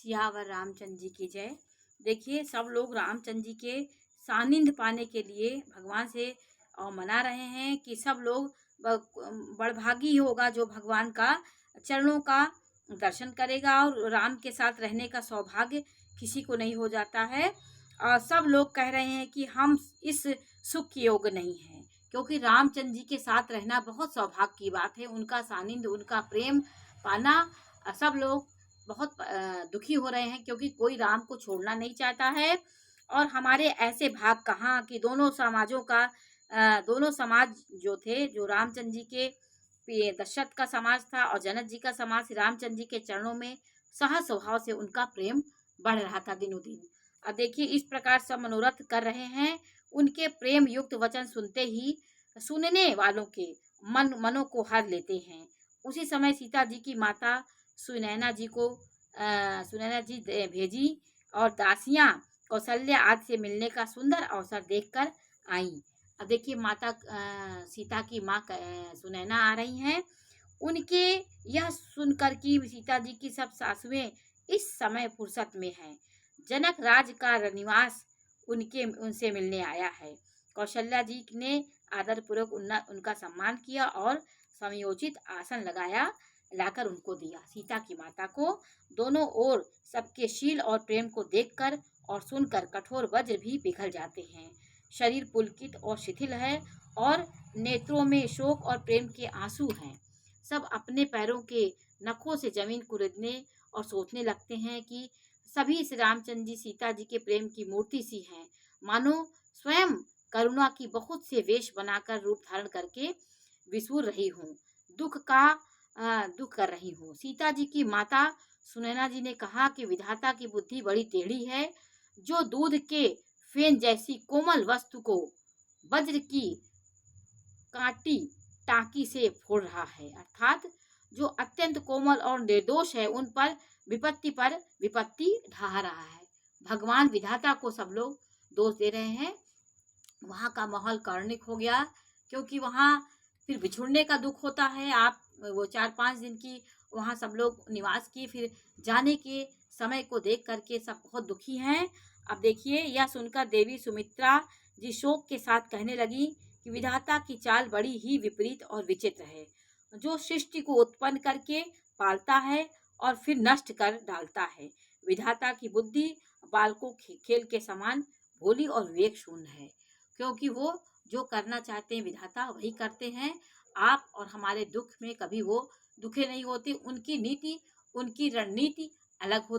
सियावर रामचंद्र जी की जय। देखिए सब लोग रामचंद्र जी के सानिध्य पाने के लिए भगवान से मना रहे हैं कि सब लोग बड़भागी होगा जो भगवान का चरणों का दर्शन करेगा, और राम के साथ रहने का सौभाग्य किसी को नहीं हो जाता है। और सब लोग कह रहे हैं कि हम इस सुख के योग्य नहीं हैं, क्योंकि रामचंद्र जी के साथ रहना बहुत सौभाग्य की बात है। उनका सानिध्य, उनका प्रेम पाना सब लोग बहुत दुखी हो रहे हैं, क्योंकि कोई राम को छोड़ना नहीं चाहता है। और हमारे ऐसे भाग कहाँ कि दोनों समाजों का दोनों समाज जो थे, जो रामचंद्र जी के दशरथ का समाज था और जनक जी का समाज, रामचंद्र जी के चरणों में सहज स्वभाव से उनका प्रेम बढ़ रहा था दिनों दिन। अब देखिए इस प्रकार सब मनोरथ कर रहे हैं। उनके प्रेम युक्त वचन सुनते ही सुनने वालों के मनों को हर लेते हैं। उसी समय सीता जी की माता सुनैना जी भेजी और दासियां कौशल्या आदि से मिलने का सुंदर अवसर देखकर आई। अब देखिए माता सीता की माँ सुनैना आ रही हैं। उनके यह सुनकर कि सीता जी की सब सासुएं इस समय फुर्सत में हैं। जनक राज का निवास उनसे मिलने आया है। कौशल्या जी ने आदरपूर्वक उनका सम्मान किया और समयोचित आसन लाकर उनको दिया। सीता की माता को दोनों ओर सबके शील और प्रेम को देखकर और सुनकर कठोर वज्र भी पिघल जाते हैं। शरीर पुलकित और शिथिल है और नेत्रों में शोक और प्रेम के आंसू हैं। सब अपने पैरों के नखों से जमीन कुरेदने और सोचने लगते हैं कि सभी श्री रामचंद्र जी सीता जी के प्रेम की मूर्ति सी हैं, मानो स्वयं करुणा की बहुत से वेश बनाकर रूप धारण करके विसुर रही हूँ, दुख कर रही हूँ। सीता जी की माता सुनैना जी ने कहा कि विधाता की बुद्धि बड़ी टेढ़ी है, जो दूध के फेन जैसी कोमल वस्तु को वज्र की कांटी टांकी से फोड़ रहा है, अर्थात जो अत्यंत कोमल और निर्दोष है उन पर विपत्ति ढा रहा है। भगवान विधाता को सब लोग दोष दे रहे हैं। वहाँ का माहौल कारुणिक हो गया, क्योंकि वहाँ फिर बिछुड़ने का दुख होता है। आप वो 4-5 दिन की वहाँ सब लोग निवास किए, फिर जाने के समय को देख करके सब बहुत दुखी हैं। अब देखिए यह सुनकर देवी सुमित्रा जी शोक के साथ कहने लगी कि विधाता की चाल बड़ी ही विपरीत और विचित्र है, जो सृष्टि को उत्पन्न करके पालता है और फिर नष्ट कर डालता है। विधाता की बुद्धि बालकों खेल के समान भोली और विवेक शून्य है, क्योंकि वो जो करना चाहते हैं विधाता वही करते हैं। आप और हमारे दुख में कभी वो दुखे नहीं होते। उनकी नीति, उनकी रणनीति अलग होती